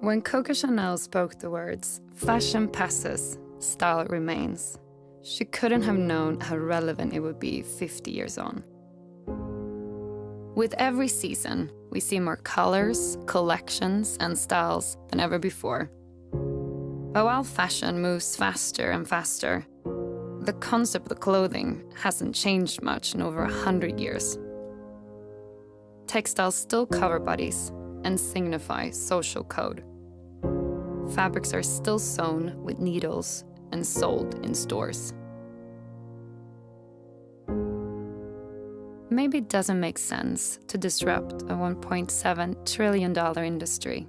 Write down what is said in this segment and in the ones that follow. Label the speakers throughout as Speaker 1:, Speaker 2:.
Speaker 1: When Coco Chanel spoke the words, "Fashion passes, style remains," she couldn't have known how relevant it would be 50 years on. With every season, we see more colors, collections, and styles than ever before. But while fashion moves faster and faster, the concept of clothing hasn't changed much in over 100 years. Textiles still cover bodies and signify social code. Fabrics are still sewn with needles and sold in stores. Maybe it doesn't make sense to disrupt a $1.7 trillion industry.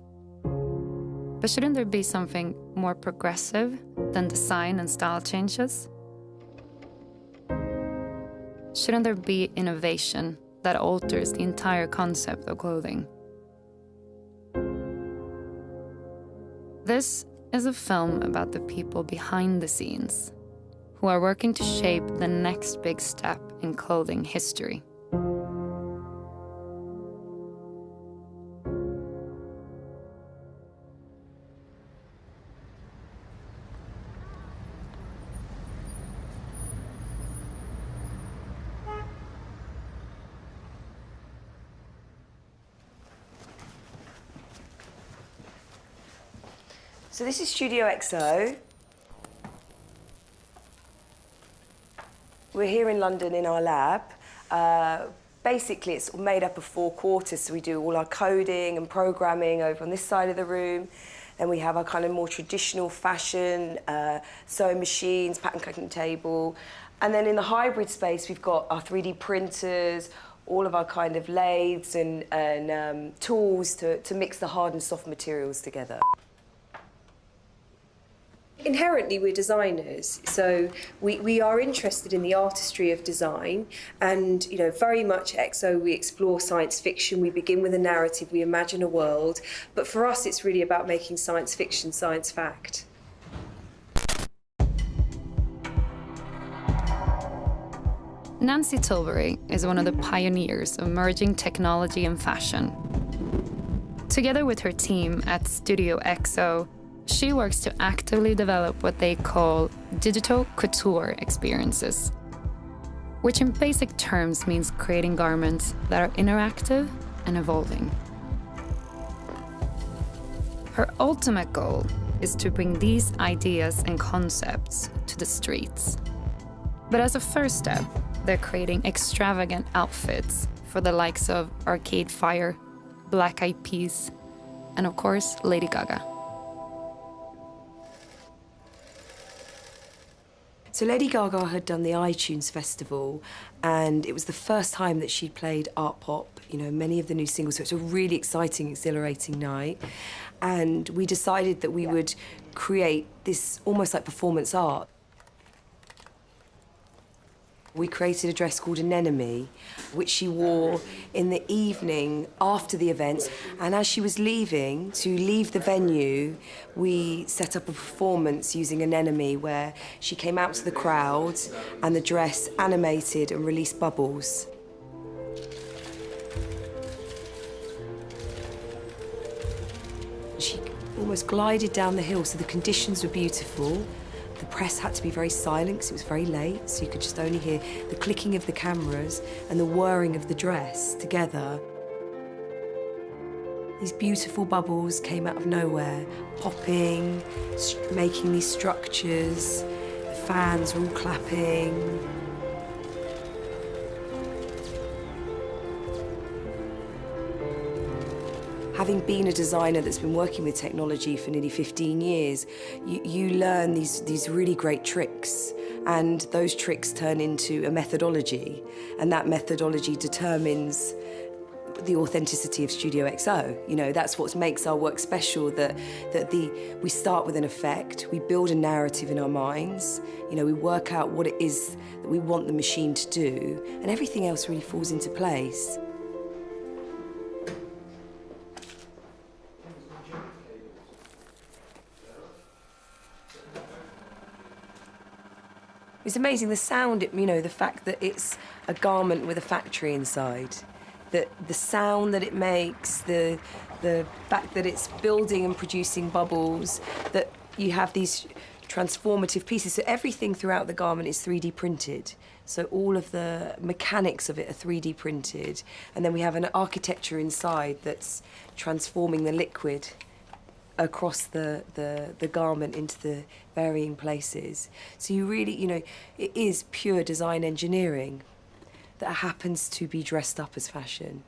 Speaker 1: But shouldn't there be something more progressive than design and style changes? Shouldn't there be innovation that alters the entire concept of clothing? This is a film about the people behind the scenes who are working to shape the next big step in clothing history.
Speaker 2: So this is Studio XO. We're here in London in our lab. Basically, it's made up of 4 quarters, so we do all our coding and programming over on this side of the room. Then we have our kind of more traditional fashion, sewing machines, pattern cutting table. And then in the hybrid space, we've got our 3D printers, all of our kind of lathes and tools to mix the hard and soft materials together. Inherently, we're designers, so we are interested in the artistry of design, and very much XO, we explore science fiction. We begin with a narrative, we imagine a world, but for us it's really about making science fiction science fact.
Speaker 1: Nancy Tilbury is one of the pioneers of merging technology and fashion. Together with her team at Studio XO, she works to actively develop what they call digital couture experiences, which in basic terms means creating garments that are interactive and evolving. Her ultimate goal is to bring these ideas and concepts to the streets. But as a first step, they're creating extravagant outfits for the likes of Arcade Fire, Black Eyed Peas, and of course, Lady Gaga.
Speaker 2: So Lady Gaga had done the iTunes Festival, and it was the first time that she'd played art pop, many of the new singles, so it's a really exciting, exhilarating night. And we decided that we would create this almost like performance art. We created a dress called Anemone, which she wore in the evening after the events. And as she was leaving, to leave the venue, we set up a performance using Anemone where she came out to the crowd and the dress animated and released bubbles. She almost glided down the hill, so the conditions were beautiful. The press had to be very silent because it was very late, so you could just only hear the clicking of the cameras and the whirring of the dress together. These beautiful bubbles came out of nowhere, popping, making these structures. The fans were all clapping. Having been a designer that's been working with technology for nearly 15 years, you learn these really great tricks, and those tricks turn into a methodology, and that methodology determines the authenticity of Studio XO. That's what makes our work special, that we start with an effect, we build a narrative in our minds, we work out what it is that we want the machine to do, and everything else really falls into place. It's amazing, the sound, the fact that it's a garment with a factory inside. the sound that it makes, the fact that it's building and producing bubbles, that you have these transformative pieces. So everything throughout the garment is 3D printed. So all of the mechanics of it are 3D printed. And then we have an architecture inside that's transforming the liquid across the garment into the varying places. So you really, it is pure design engineering that happens to be dressed up as fashion.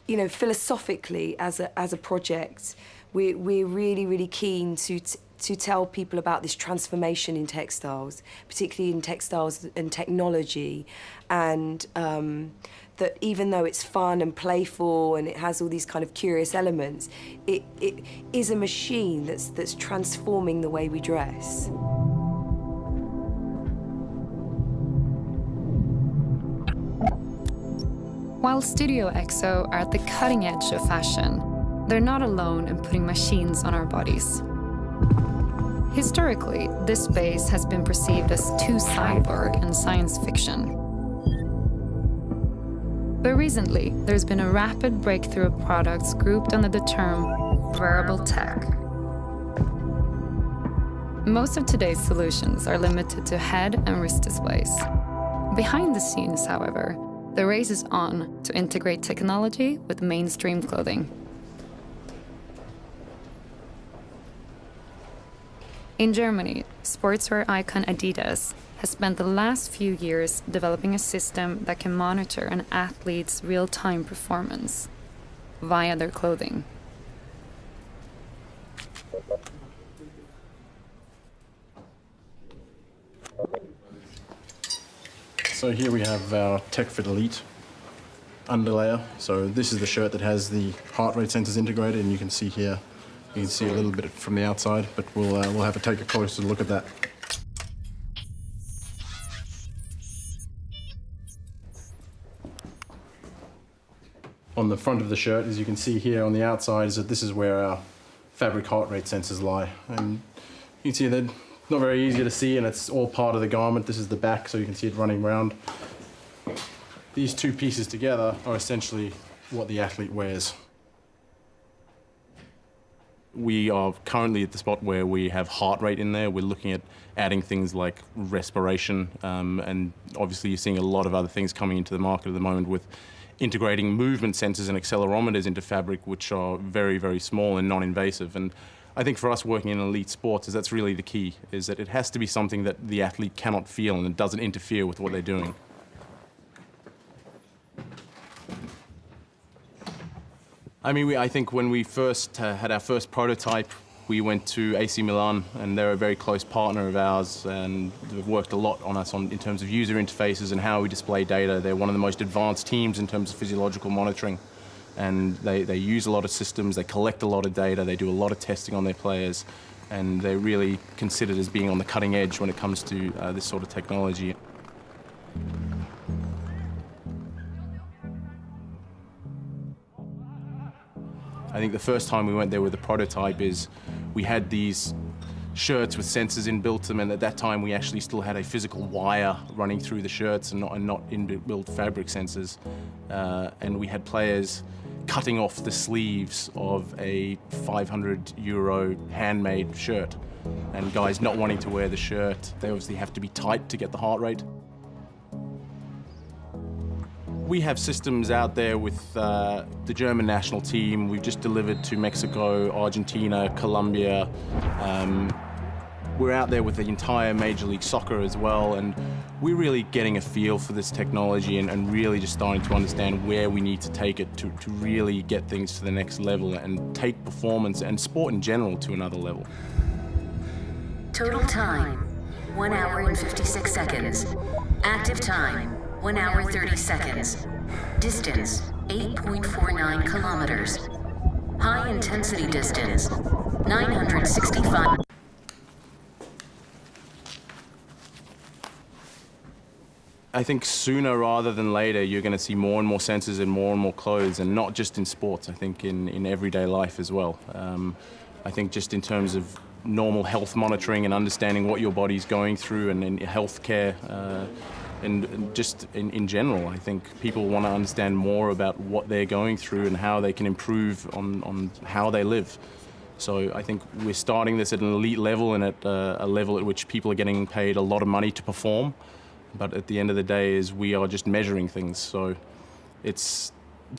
Speaker 2: Philosophically, as a project, we're really, really keen to tell people about this transformation in textiles, particularly in textiles and technology, and that even though it's fun and playful and it has all these kind of curious elements, it is a machine that's transforming the way we dress.
Speaker 1: While Studio EXO are at the cutting edge of fashion, they're not alone in putting machines on our bodies. Historically, this space has been perceived as too cyborg and science fiction. But recently, there's been a rapid breakthrough of products grouped under the term wearable tech. Most of today's solutions are limited to head and wrist displays. Behind the scenes, however, the race is on to integrate technology with mainstream clothing. In Germany, sportswear icon Adidas has spent the last few years developing a system that can monitor an athlete's real-time performance via their clothing.
Speaker 3: So here we have our TechFit Elite underlayer. So this is the shirt that has the heart rate sensors integrated, and you can see here, you can see a little bit from the outside, but we'll have to take a closer look at that. On the front of the shirt, as you can see here on the outside, is that this is where our fabric heart rate sensors lie. And you can see they're not very easy to see, and it's all part of the garment. This is the back, so you can see it running around. These two pieces together are essentially what the athlete wears. We are currently at the spot where we have heart rate in there. We're looking at adding things like respiration, and obviously you're seeing a lot of other things coming into the market at the moment with integrating movement sensors and accelerometers into fabric, which are very, very small and non-invasive. And I think for us working in elite sports, that's really the key, is that it has to be something that the athlete cannot feel and it doesn't interfere with what they're doing. I think when we first had our first prototype, we went to AC Milan, and they're a very close partner of ours, and they've worked a lot on us in terms of user interfaces and how we display data. They're one of the most advanced teams in terms of physiological monitoring, and they use a lot of systems, they collect a lot of data, they do a lot of testing on their players, and they're really considered as being on the cutting edge when it comes to this sort of technology. I think the first time we went there with the prototype is we had these shirts with sensors inbuilt to them, and at that time we actually still had a physical wire running through the shirts and not inbuilt fabric sensors. And we had players cutting off the sleeves of a €500 handmade shirt, and guys not wanting to wear the shirt. They obviously have to be tight to get the heart rate. We have systems out there with the German national team. We've just delivered to Mexico, Argentina, Colombia. We're out there with the entire Major League Soccer as well, and we're really getting a feel for this technology and really just starting to understand where we need to take it to really get things to the next level and take performance and sport in general to another level.
Speaker 4: Total time, 1 hour and 56 seconds. Active time, 1 hour 30 seconds. Distance, 8.49 kilometers. High intensity distance, 965.
Speaker 3: I think sooner rather than later, you're going to see more and more sensors and more clothes, and not just in sports, I think in everyday life as well. I think just in terms of normal health monitoring and understanding what your body's going through and in healthcare, And just in general, I think people want to understand more about what they're going through and how they can improve on how they live. So I think we're starting this at an elite level and at a level at which people are getting paid a lot of money to perform. But at the end of the day is we are just measuring things. So it's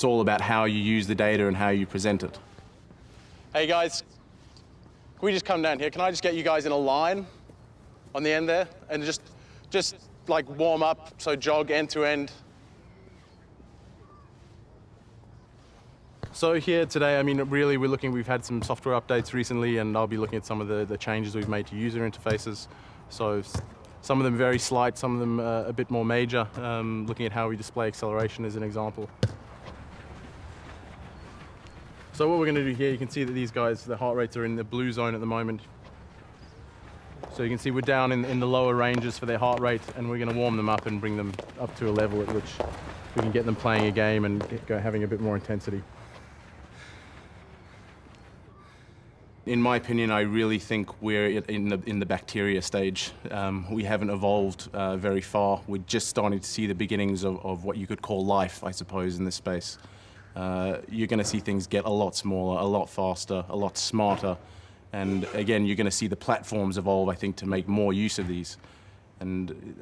Speaker 3: all about how you use the data and how you present it. Hey guys, can we just come down here? Can I just get you guys in a line on the end there and just like warm up, so jog end to end. So here today, I mean, really we've had some software updates recently, and I'll be looking at some of the changes we've made to user interfaces. So some of them very slight, some of them a bit more major, looking at how we display acceleration as an example. So what we're going to do here, you can see that these guys, the heart rates are in the blue zone at the moment. So you can see we're down in the lower ranges for their heart rate, and we're going to warm them up and bring them up to a level at which we can get them playing a game and having a bit more intensity. In my opinion, I really think we're in the bacteria stage. We haven't evolved very far. We're just starting to see the beginnings of what you could call life, I suppose, in this space. You're going to see things get a lot smaller, a lot faster, a lot smarter. And again, you're going to see the platforms evolve, I think, to make more use of these. And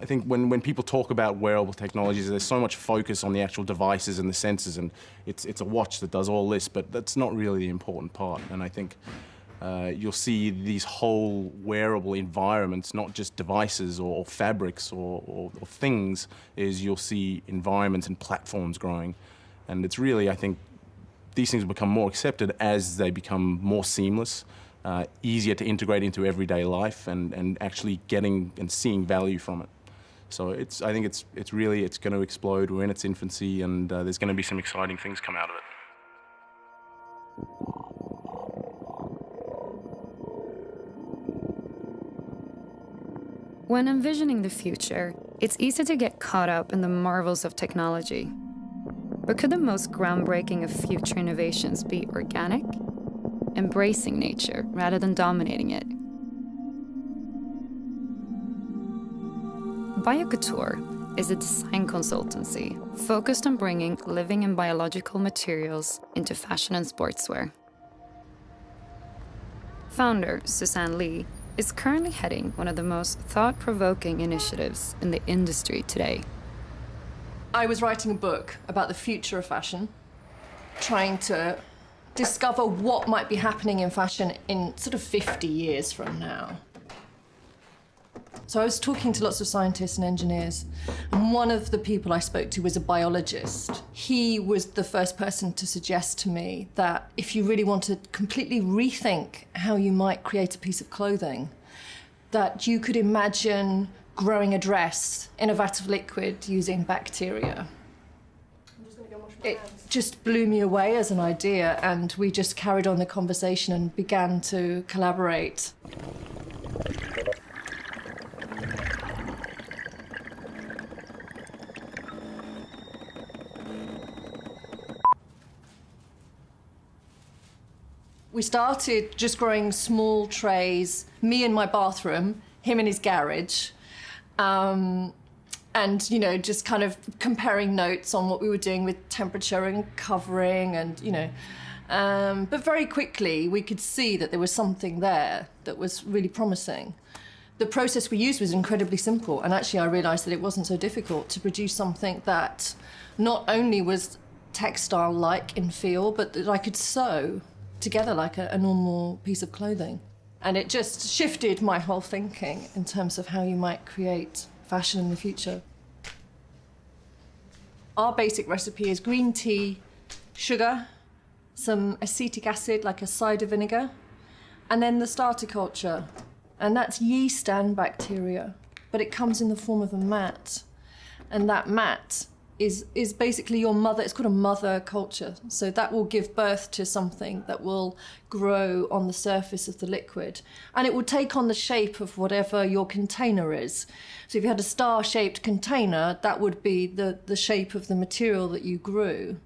Speaker 3: I think when people talk about wearable technologies, there's so much focus on the actual devices and the sensors, and it's a watch that does all this, but that's not really the important part. And I think you'll see these whole wearable environments, not just devices or fabrics or things, is you'll see environments and platforms growing. And it's really, I think, these things will become more accepted as they become more seamless, easier to integrate into everyday life, and actually getting and seeing value from it. So I think it's going to explode. We're in its infancy, and there's going to be some exciting things come out of it.
Speaker 1: When envisioning the future, it's easy to get caught up in the marvels of technology. But could the most groundbreaking of future innovations be organic? Embracing nature rather than dominating it. BioCouture is a design consultancy focused on bringing living and biological materials into fashion and sportswear. Founder Suzanne Lee is currently heading one of the most thought-provoking initiatives in the industry today.
Speaker 5: I was writing a book about the future of fashion, trying to discover what might be happening in fashion in sort of 50 years from now. So I was talking to lots of scientists and engineers, and one of the people I spoke to was a biologist. He was the first person to suggest to me that if you really want to completely rethink how you might create a piece of clothing, that you could imagine growing a dress in a vat of liquid using bacteria. It just blew me away as an idea, and we just carried on the conversation and began to collaborate. We started just growing small trays, me in my bathroom, him in his garage. And, you know, just kind of comparing notes on what we were doing with temperature and covering and, you know. But very quickly, we could see that there was something there that was really promising. The process we used was incredibly simple, and actually I realised that it wasn't so difficult to produce something that not only was textile-like in feel, but that I could sew together like a normal piece of clothing. And it just shifted my whole thinking in terms of how you might create fashion in the future. Our basic recipe is green tea, sugar, some acetic acid, like a cider vinegar, and then the starter culture. And that's yeast and bacteria, but it comes in the form of a mat. And that mat is basically your mother, it's called a mother culture. So that will give birth to something that will grow on the surface of the liquid. And it will take on the shape of whatever your container is. So if you had a star-shaped container, that would be the shape of the material that you grew.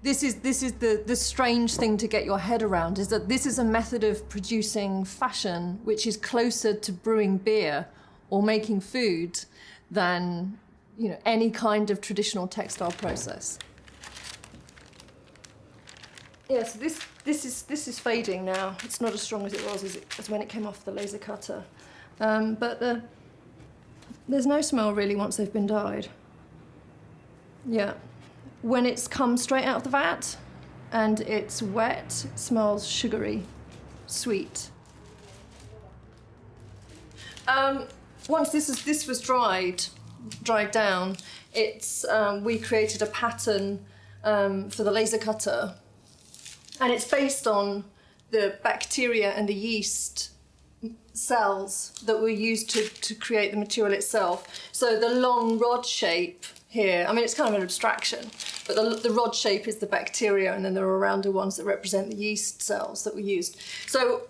Speaker 5: this is the strange thing to get your head around, is that this is a method of producing fashion which is closer to brewing beer or making food than, you know, any kind of traditional textile process. Yeah, so this is fading now. It's not as strong as it was as when it came off the laser cutter. But there's no smell really once they've been dyed. Yeah. When it's come straight out of the vat and it's wet, it smells sugary, sweet. Once this was dried down, we created a pattern for the laser cutter, and it's based on the bacteria and the yeast cells that were used to create the material itself. So the long rod shape here, I mean, it's kind of an abstraction, but the rod shape is the bacteria, and then there are rounder ones that represent the yeast cells that were used. So,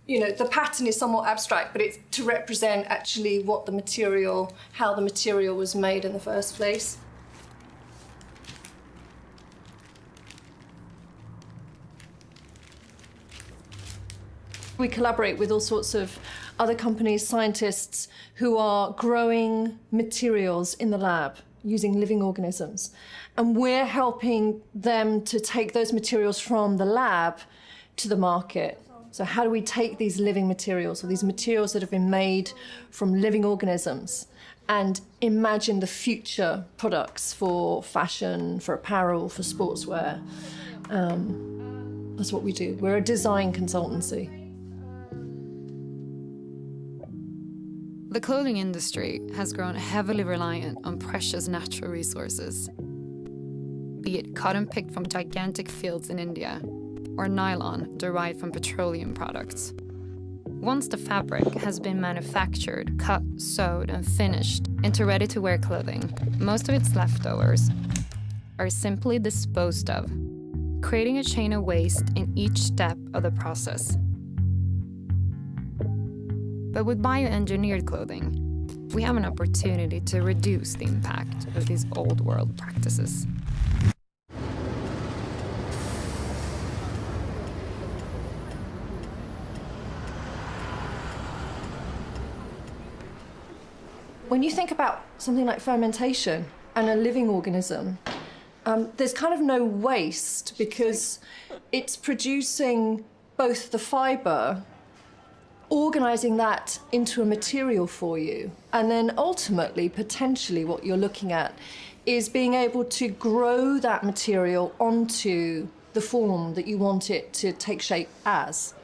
Speaker 5: you know, the pattern is somewhat abstract, but it's to represent actually what the material, how the material was made in the first place. We collaborate with all sorts of other companies, scientists who are growing materials in the lab using living organisms. And we're helping them to take those materials from the lab to the market. So how do we take these living materials, or these materials that have been made from living organisms, and imagine the future products for fashion, for apparel, for sportswear? That's what we do. We're a design consultancy.
Speaker 1: The clothing industry has grown heavily reliant on precious natural resources, be it cotton picked from gigantic fields in India or nylon derived from petroleum products. Once the fabric has been manufactured, cut, sewed, and finished into ready-to-wear clothing, most of its leftovers are simply disposed of, creating a chain of waste in each step of the process. But with bioengineered clothing, we have an opportunity to reduce the impact of these old world practices.
Speaker 5: When you think about something like fermentation and a living organism, there's kind of no waste, because it's producing both the fibre, organising that into a material for you, and then ultimately, potentially, what you're looking at is being able to grow that material onto the form that you want it to take shape as.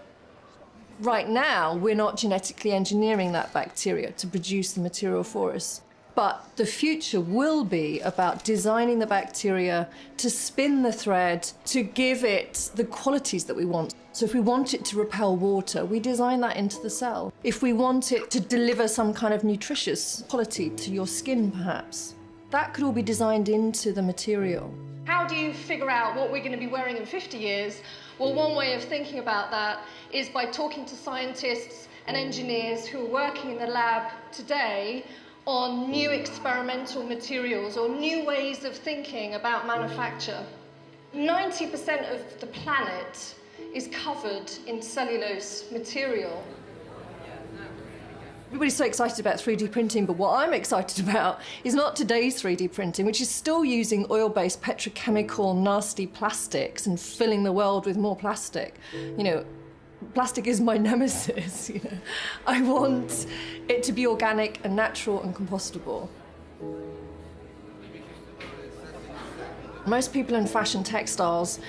Speaker 5: Right now, we're not genetically engineering that bacteria to produce the material for us. But the future will be about designing the bacteria to spin the thread, to give it the qualities that we want. So if we want it to repel water, we design that into the cell. If we want it to deliver some kind of nutritious quality to your skin, perhaps, that could all be designed into the material. How do you figure out what we're going to be wearing in 50 years? Well, one way of thinking about that is by talking to scientists and engineers who are working in the lab today on new experimental materials or new ways of thinking about manufacture. 90% of the planet is covered in cellulose material. Everybody's so excited about 3D printing, but what I'm excited about is not today's 3D printing, which is still using oil-based petrochemical nasty plastics and filling the world with more plastic. You know, plastic is my nemesis, you know. I want it to be organic and natural and compostable. Most people in fashion textiles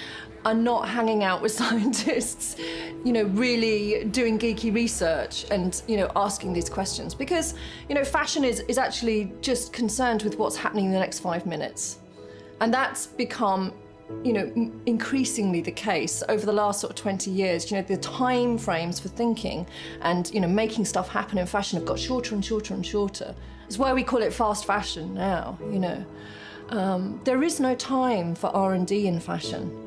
Speaker 5: are not hanging out with scientists, you know, really doing geeky research and, you know, asking these questions. Because, you know, fashion is actually just concerned with what's happening in the next 5 minutes. And that's become, you know, increasingly the case over the last sort of 20 years. You know, the time frames for thinking and, you know, making stuff happen in fashion have got shorter and shorter and shorter. It's why we call it fast fashion now, you know. There is no time for R&D in fashion.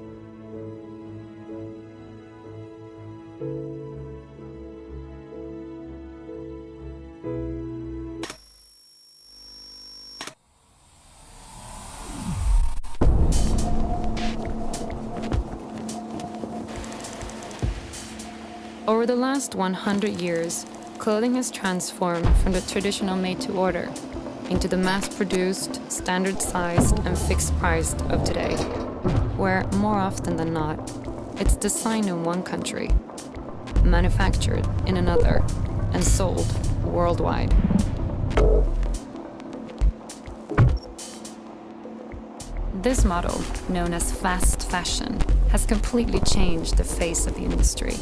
Speaker 1: Over the last 100 years, clothing has transformed from the traditional made-to-order into the mass-produced, standard-sized, and fixed-priced of today, where, more often than not, it's designed in one country, manufactured in another, and sold worldwide. This model, known as fast fashion, has completely changed the face of the industry.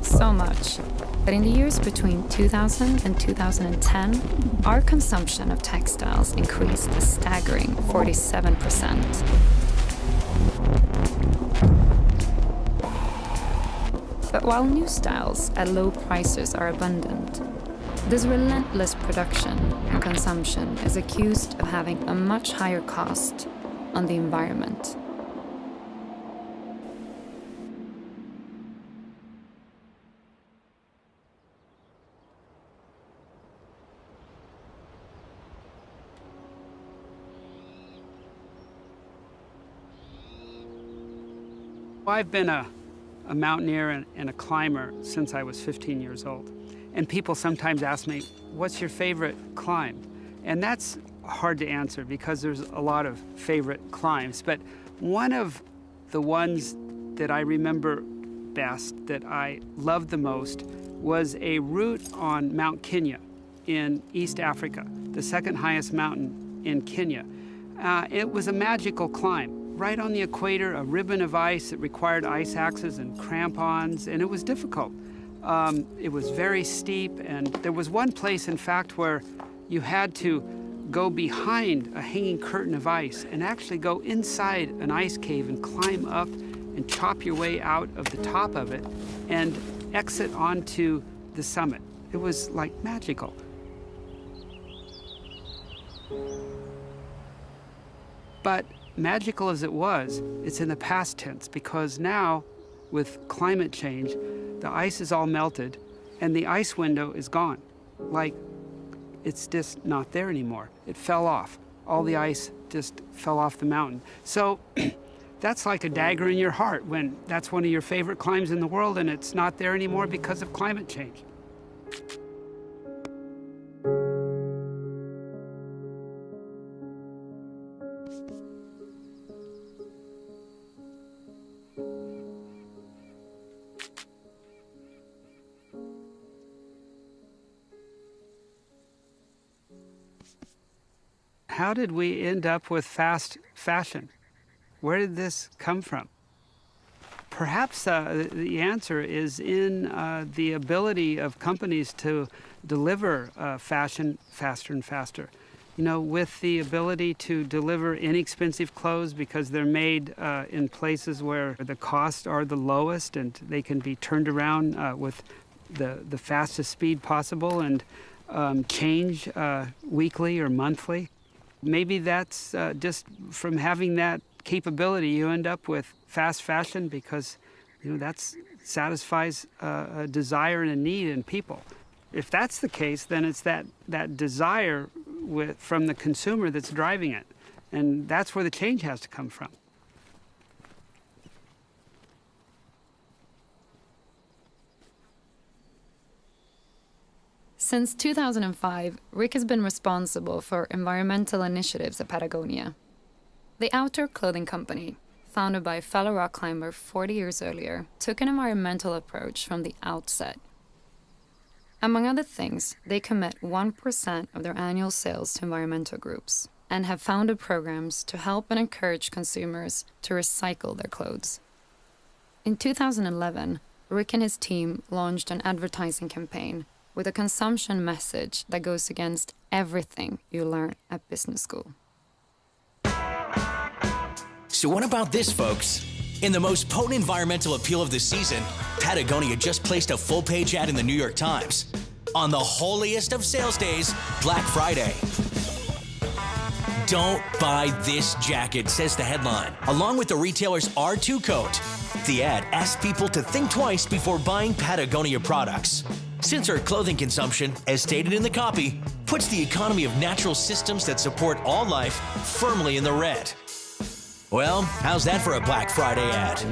Speaker 1: So much that in the years between 2000 and 2010, our consumption of textiles increased a staggering 47%. But while new styles at low prices are abundant, this relentless production and consumption is accused of having a much higher cost on the environment.
Speaker 6: I've been a mountaineer and a climber since I was 15 years old. And people sometimes ask me, what's your favorite climb? And that's hard to answer because there's a lot of favorite climbs. But one of the ones that I remember best, that I loved the most, was a route on Mount Kenya in East Africa, the second highest mountain in Kenya. It was a magical climb, right on the equator, a ribbon of ice that required ice axes and crampons, and it was difficult. It was very steep, and there was one place, in fact, where you had to go behind a hanging curtain of ice and actually go inside an ice cave and climb up and chop your way out of the top of it and exit onto the summit. It was like magical. But magical as it was, it's in the past tense, because now, with climate change, the ice is all melted and the ice window is gone. Like, it's just not there anymore. It fell off. All the ice just fell off the mountain. So that's like a dagger in your heart when that's one of your favorite climbs in the world and it's not there anymore because of climate change. How did we end up with fast fashion? Where did this come from? Perhaps the answer is in the ability of companies to deliver fashion faster and faster. You know, with the ability to deliver inexpensive clothes because they're made in places where the costs are the lowest and they can be turned around with the fastest speed possible and change weekly or monthly. Maybe that's just from having that capability, you end up with fast fashion because, you know, that satisfies a desire and a need in people. If that's the case, then it's that desire from the consumer that's driving it. And that's where the change has to come from.
Speaker 1: Since 2005, Rick has been responsible for environmental initiatives at Patagonia. The outdoor clothing company, founded by a fellow rock climber 40 years earlier, took an environmental approach from the outset. Among other things, they commit 1% of their annual sales to environmental groups and have founded programs to help and encourage consumers to recycle their clothes. In 2011, Rick and his team launched an advertising campaign with a consumption message that goes against everything you learn at business school.
Speaker 7: So what about this, folks? In the most potent environmental appeal of the season, Patagonia just placed a full-page ad in the New York Times on the holiest of sales days, Black Friday. "Don't buy this jacket," says the headline, along with the retailer's R2 coat. The ad asks people to think twice before buying Patagonia products, since our clothing consumption, as stated in the copy, puts the economy of natural systems that support all life firmly in the red. Well, how's that for a Black Friday ad?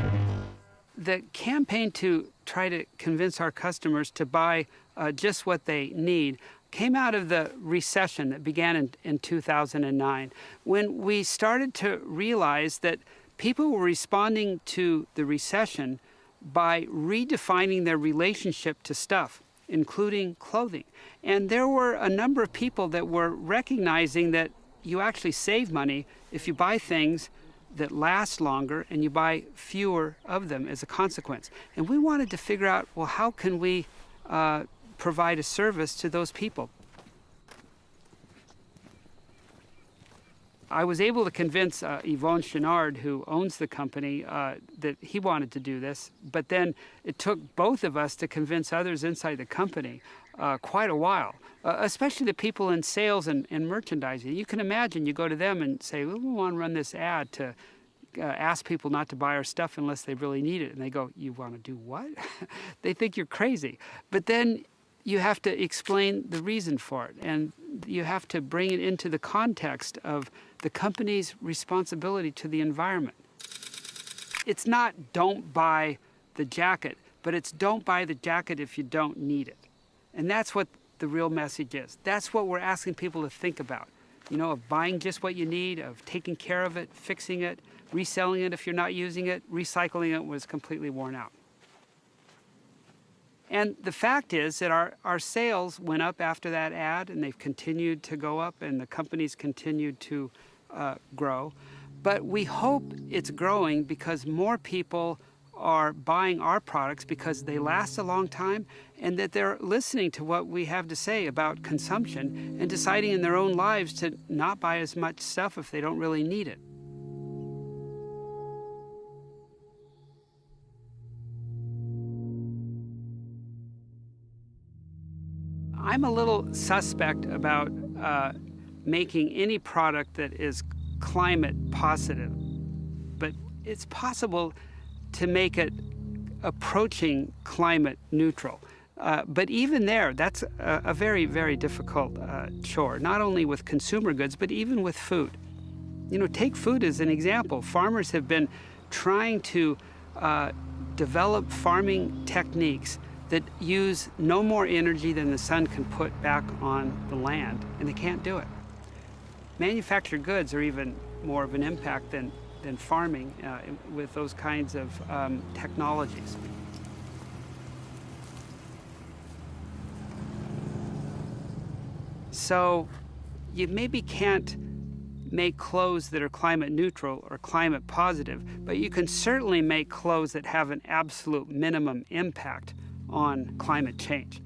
Speaker 6: The campaign to try to convince our customers to buy just what they need came out of the recession that began in 2009, when we started to realize that people were responding to the recession by redefining their relationship to stuff, including clothing. And there were a number of people that were recognizing that you actually save money if you buy things that last longer and you buy fewer of them as a consequence. And we wanted to figure out, well, how can we provide a service to those people? I was able to convince Yvon Chouinard, who owns the company, that he wanted to do this, but then it took both of us to convince others inside the company quite a while, especially the people in sales and merchandising. You can imagine, you go to them and say, well, we want to run this ad to ask people not to buy our stuff unless they really need it. And they go, you want to do what? They think you're crazy. But then you have to explain the reason for it, and you have to bring it into the context of the company's responsibility to the environment. It's not don't buy the jacket, but it's don't buy the jacket if you don't need it. And that's what the real message is. That's what we're asking people to think about. You know, of buying just what you need, of taking care of it, fixing it, reselling it if you're not using it, recycling it was completely worn out. And the fact is that our sales went up after that ad, and they've continued to go up, and the company's continued to grow. But we hope it's growing because more people are buying our products because they last a long time, and that they're listening to what we have to say about consumption and deciding in their own lives to not buy as much stuff if they don't really need it. I'm a little suspect about making any product that is climate positive, but it's possible to make it approaching climate neutral. But even there, that's a very, very difficult chore, not only with consumer goods, but even with food. You know, take food as an example. Farmers have been trying to develop farming techniques that use no more energy than the sun can put back on the land, and they can't do it. Manufactured goods are even more of an impact than farming with those kinds of technologies. So you maybe can't make clothes that are climate neutral or climate positive, but you can certainly make clothes that have an absolute minimum impact on climate change.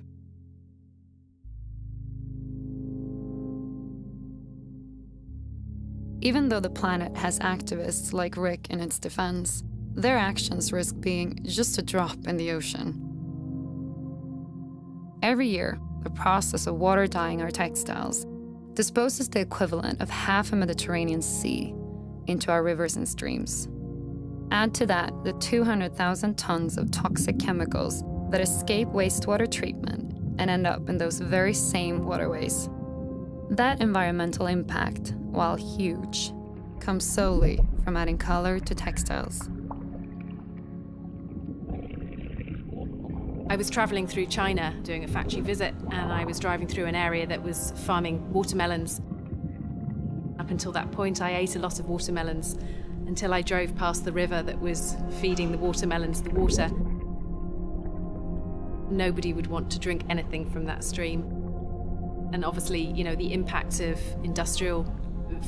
Speaker 1: Even though the planet has activists like Rick in its defense, their actions risk being just a drop in the ocean. Every year, the process of water dyeing our textiles disposes the equivalent of half a Mediterranean sea into our rivers and streams. Add to that the 200,000 tons of toxic chemicals that escape wastewater treatment and end up in those very same waterways. That environmental impact, while huge, comes solely from adding color to textiles.
Speaker 8: I was traveling through China doing a factory visit, and I was driving through an area that was farming watermelons. Up until that point, I ate a lot of watermelons until I drove past the river that was feeding the watermelons the water. Nobody would want to drink anything from that stream. And obviously, you know, the impact of industrial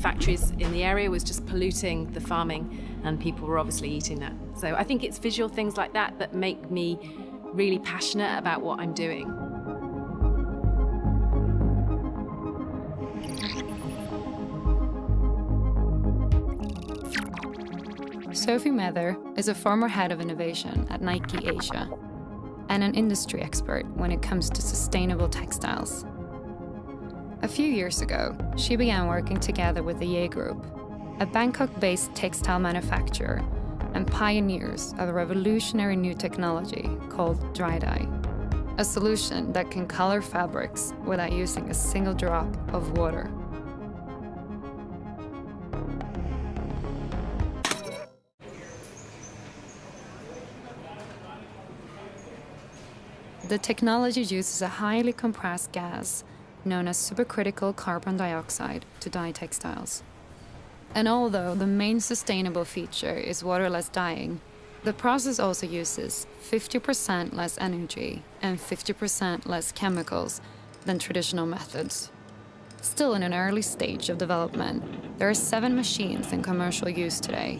Speaker 8: factories in the area was just polluting the farming, and people were obviously eating that. So I think it's visual things like that that make me really passionate about what I'm doing.
Speaker 1: Sophie Mather is a former head of innovation at Nike Asia and an industry expert when it comes to sustainable textiles. A few years ago, she began working together with the Ye Group, a Bangkok-based textile manufacturer and pioneers of a revolutionary new technology called dry dye, a solution that can color fabrics without using a single drop of water. the technology uses a highly compressed gas known as supercritical carbon dioxide to dye textiles. And although the main sustainable feature is waterless dyeing, the process also uses 50% less energy and 50% less chemicals than traditional methods. Still in an early stage of development, there are 7 machines in commercial use today,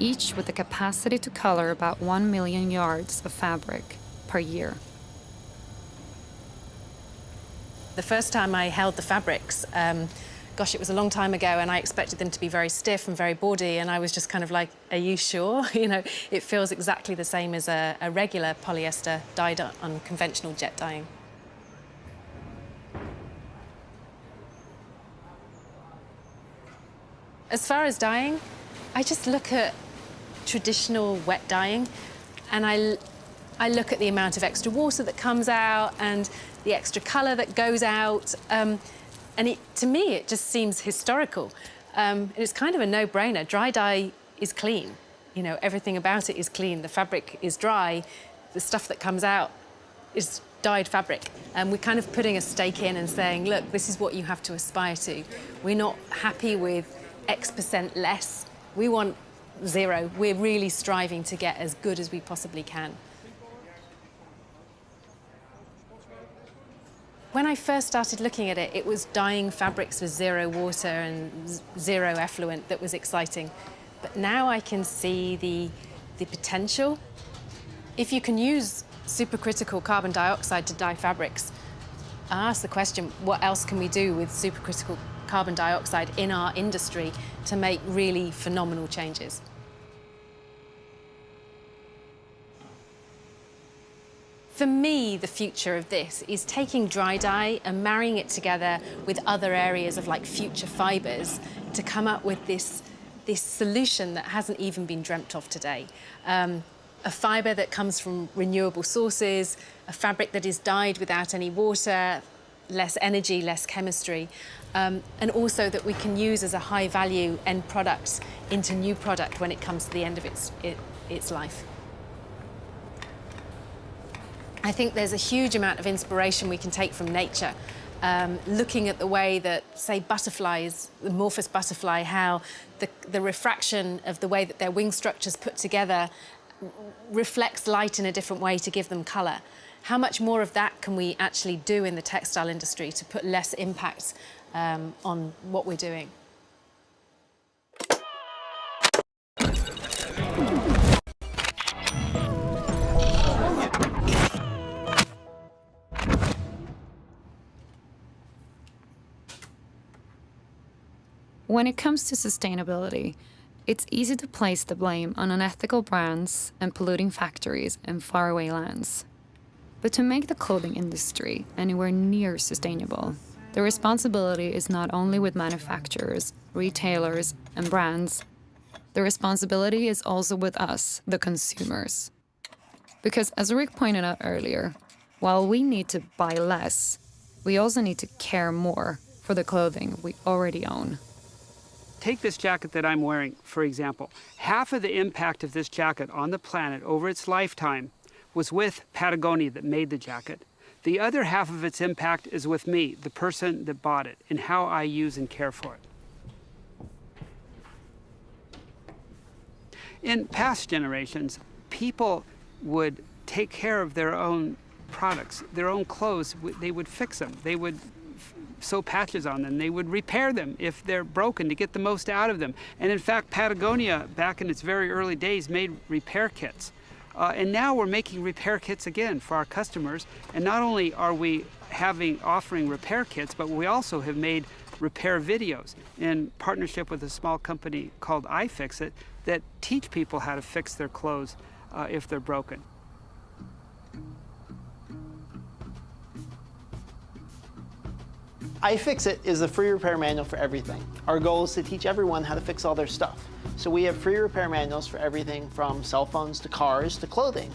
Speaker 1: each with the capacity to color about 1 million yards of fabric per year.
Speaker 8: The first time I held the fabrics, gosh, it was a long time ago, and I expected them to be very stiff and very bawdy, and I was just kind of like, are you sure? You know, it feels exactly the same as a regular polyester dyed on conventional jet dyeing. As far as dyeing, I just look at traditional wet dyeing, and I look at the amount of extra water that comes out and the extra colour that goes out. And to me, it just seems historical. It's kind of a no-brainer. Dry dye is clean. You know, everything about it is clean. The fabric is dry. The stuff that comes out is dyed fabric. And we're kind of putting a stake in and saying, look, this is what you have to aspire to. We're not happy with X% less. We want 0. We're really striving to get as good as we possibly can. When I first started looking at it, it was dyeing fabrics with 0 water and 0 effluent that was exciting. But now I can see the potential. If you can use supercritical carbon dioxide to dye fabrics, I ask the question, what else can we do with supercritical carbon dioxide in our industry to make really phenomenal changes? For me, the future of this is taking dry dye and marrying it together with other areas of like future fibres to come up with this solution that hasn't even been dreamt of today. A fibre that comes from renewable sources, a fabric that is dyed without any water, less energy, less chemistry, and also that we can use as a high-value end product into new product when it comes to the end of its life. I think there's a huge amount of inspiration we can take from nature. Looking at the way that, say, butterflies, the Morphus butterfly, how the refraction of the way that their wing structures put together reflects light in a different way to give them colour. How much more of that can we actually do in the textile industry to put less impact on what we're doing?
Speaker 1: When it comes to sustainability, it's easy to place the blame on unethical brands and polluting factories in faraway lands. But to make the clothing industry anywhere near sustainable, the responsibility is not only with manufacturers, retailers, and brands. The responsibility is also with us, the consumers. Because as Rick pointed out earlier, while we need to buy less, we also need to care more for the clothing we already own.
Speaker 6: Take this jacket that I'm wearing, for example. Half of the impact of this jacket on the planet over its lifetime was with Patagonia that made the jacket. The other half of its impact is with me, the person that bought it, and how I use and care for it. In past generations, people would take care of their own products, their own clothes. They would fix them. They would sew patches on them. They would repair them if they're broken to get the most out of them. And in fact, Patagonia, back in its very early days, made repair kits. And now we're making repair kits again for our customers. And not only are we offering repair kits, but we also have made repair videos in partnership with a small company called iFixit that teach people how to fix their clothes if they're broken.
Speaker 9: iFixit is a free repair manual for everything. Our goal is to teach everyone how to fix all their stuff. So we have free repair manuals for everything from cell phones to cars to clothing.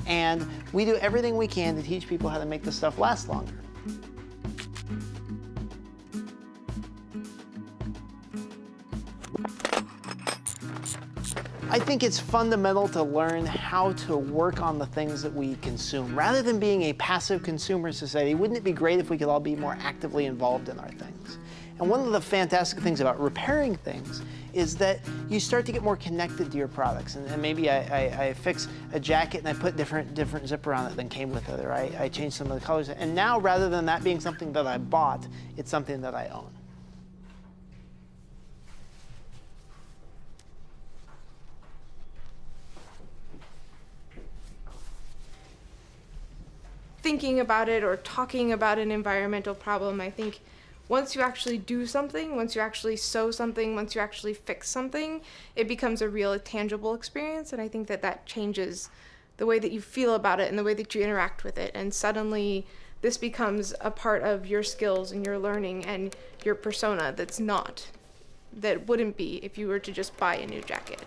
Speaker 9: And we do everything we can to teach people how to make this stuff last longer. I think it's fundamental to learn how to work on the things that we consume. Rather than being a passive consumer society, wouldn't it be great if we could all be more actively involved in our things? And one of the fantastic things about repairing things is that you start to get more connected to your products. And maybe I fix a jacket and I put different zipper on it than came with it, or I change some of the colors. And now, rather than that being something that I bought, it's something that I own.
Speaker 10: Thinking about it or talking about an environmental problem, I think once you actually do something, once you actually sew something, once you actually fix something, it becomes a real tangible experience. And I think that that changes the way that you feel about it and the way that you interact with it. And suddenly this becomes a part of your skills and your learning and your persona that wouldn't be if you were to just buy a new jacket.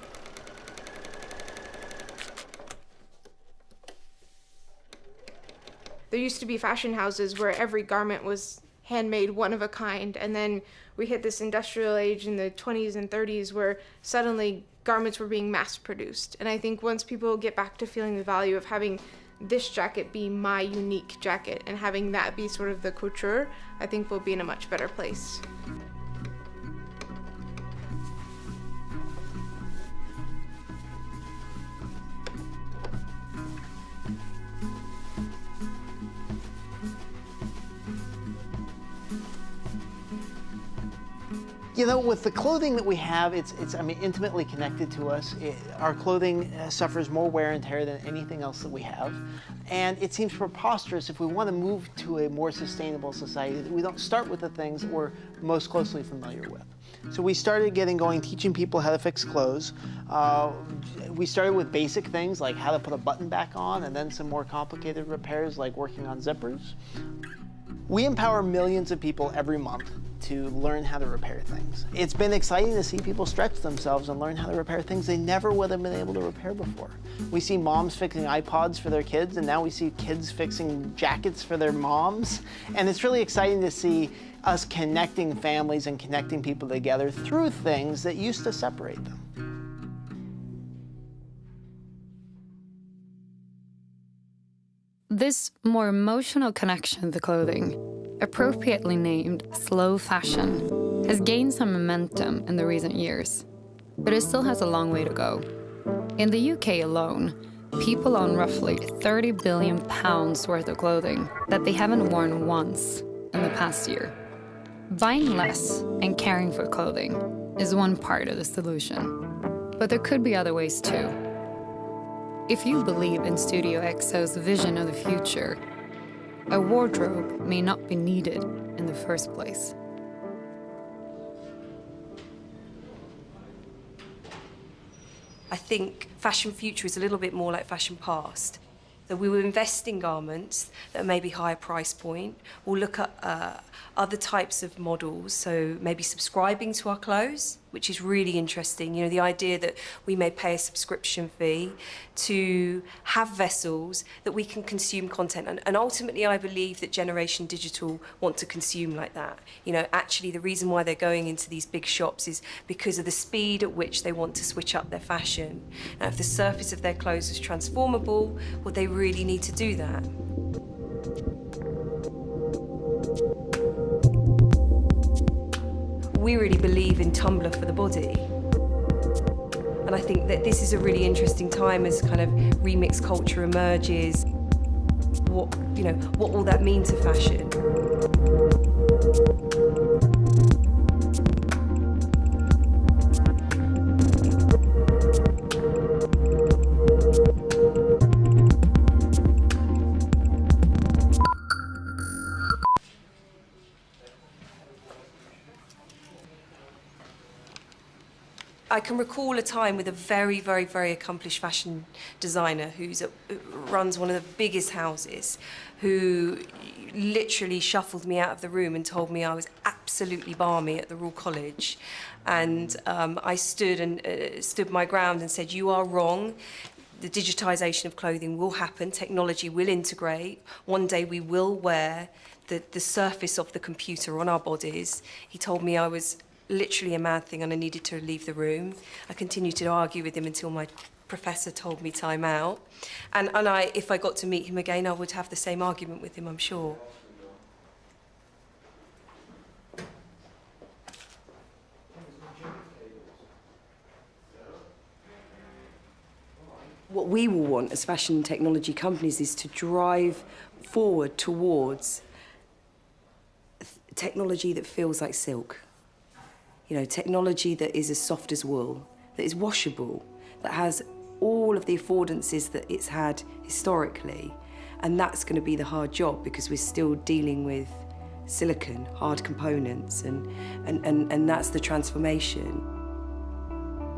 Speaker 10: There used to be fashion houses where every garment was handmade, one of a kind, and then we hit this industrial age in the 20s and 30s where suddenly garments were being mass produced. And I think once people get back to feeling the value of having this jacket be my unique jacket and having that be sort of the couture, I think we'll be in a much better place.
Speaker 9: You know, with the clothing that we have, it's intimately connected to us. Our clothing suffers more wear and tear than anything else that we have. And it seems preposterous if we want to move to a more sustainable society that we don't start with the things that we're most closely familiar with. So we started getting going, teaching people how to fix clothes. We started with basic things like how to put a button back on, and then some more complicated repairs like working on zippers. We empower millions of people every month to learn how to repair things. It's been exciting to see people stretch themselves and learn how to repair things they never would have been able to repair before. We see moms fixing iPods for their kids, and now we see kids fixing jackets for their moms. And it's really exciting to see us connecting families and connecting people together through things that used to separate them.
Speaker 1: This more emotional connection to the clothing, appropriately named slow fashion, has gained some momentum in the recent years, but it still has a long way to go. In the UK alone, people own roughly £30 billion worth of clothing that they haven't worn once in the past year. Buying less and caring for clothing is one part of the solution, but there could be other ways too. If you believe in Studio XO's vision of the future, a wardrobe may not be needed in the first place.
Speaker 2: I think fashion future is a little bit more like fashion past. So we will invest in garments that are maybe higher price point. We'll look at other types of models, so maybe subscribing to our clothes, which is really interesting. You know, the idea that we may pay a subscription fee to have vessels that we can consume content. And ultimately, I believe that Generation Digital want to consume like that. You know, actually, the reason why they're going into these big shops is because of the speed at which they want to switch up their fashion. Now, if the surface of their clothes is transformable, well, they really need to do that. We really believe in Tumblr for the body. And I think that this is a really interesting time as kind of remix culture emerges. What will that mean to fashion? I can recall a time with a very, very, very accomplished fashion designer who runs one of the biggest houses, who literally shuffled me out of the room and told me I was absolutely balmy at the Royal College. And I stood my ground and said, "You are wrong. The digitisation of clothing will happen. Technology will integrate. One day we will wear the surface of the computer on our bodies." He told me I was literally a mad thing and I needed to leave the room. I continued to argue with him until my professor told me time out. And if I got to meet him again, I would have the same argument with him, I'm sure. What we will want as fashion and technology companies is to drive forward towards technology that feels like silk. You know, technology that is as soft as wool, that is washable, that has all of the affordances that it's had historically. And that's going to be the hard job because we're still dealing with silicon, hard components, and that's the transformation.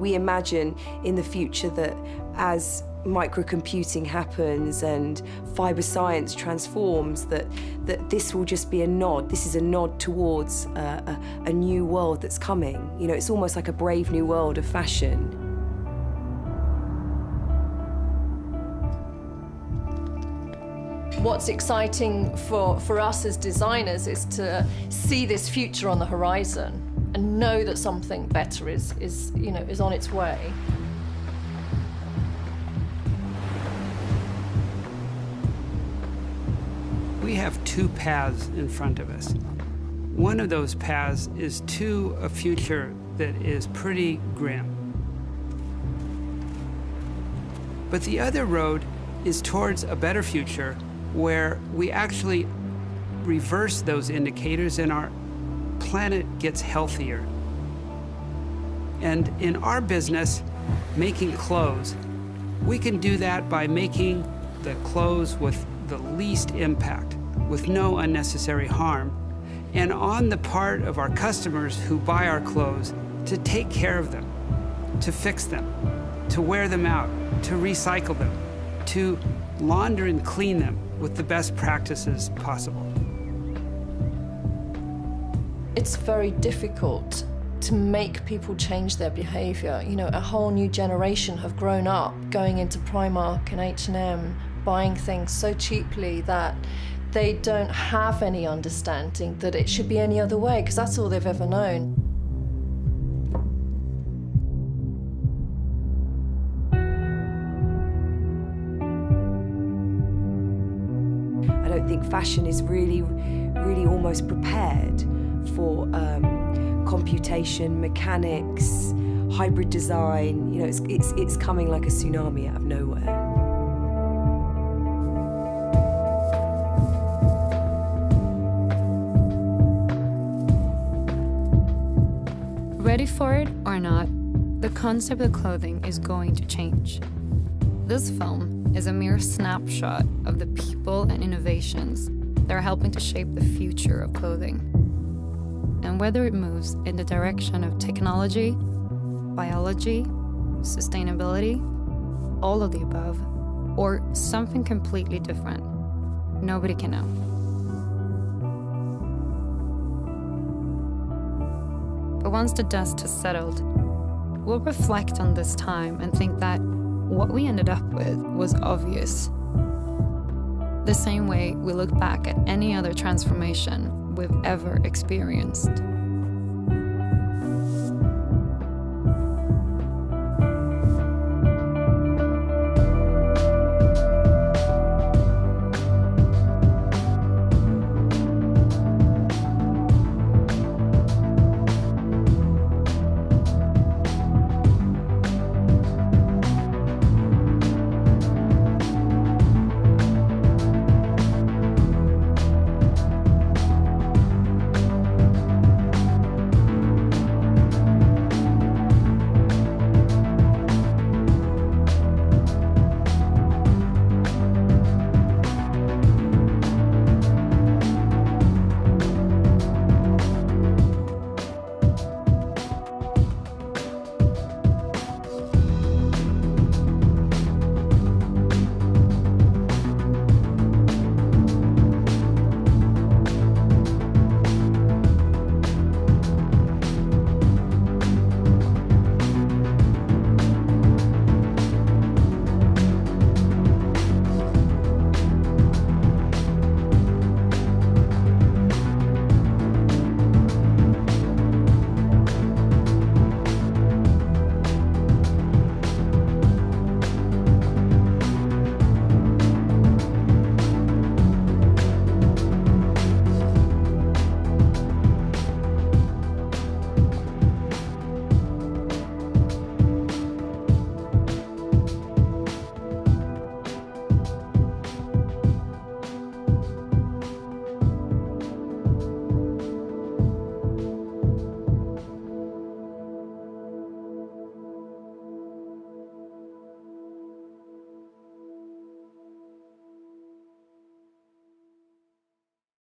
Speaker 2: We imagine in the future that as microcomputing happens and fibre science transforms, that this will just be a nod. This is a nod towards a new world that's coming. You know, it's almost like a brave new world of fashion.
Speaker 5: What's exciting for us as designers is to see this future on the horizon and know that something better is on its way.
Speaker 6: We have two paths in front of us. One of those paths is to a future that is pretty grim. But the other road is towards a better future where we actually reverse those indicators and our planet gets healthier. And in our business, making clothes, we can do that by making the clothes with the least impact, with no unnecessary harm, and on the part of our customers who buy our clothes to take care of them, to fix them, to wear them out, to recycle them, to launder and clean them with the best practices possible.
Speaker 5: It's very difficult to make people change their behavior. You know, a whole new generation have grown up going into Primark and H&M, buying things so cheaply that they don't have any understanding that it should be any other way, because that's all they've ever known.
Speaker 2: I don't think fashion is really almost prepared for computation, mechanics, hybrid design. You know, it's coming like a tsunami out of nowhere.
Speaker 1: Ready for it or not, the concept of clothing is going to change. This film is a mere snapshot of the people and innovations that are helping to shape the future of clothing. And whether it moves in the direction of technology, biology, sustainability, all of the above, or something completely different, nobody can know. But once the dust has settled, we'll reflect on this time and think that what we ended up with was obvious. The same way we look back at any other transformation we've ever experienced.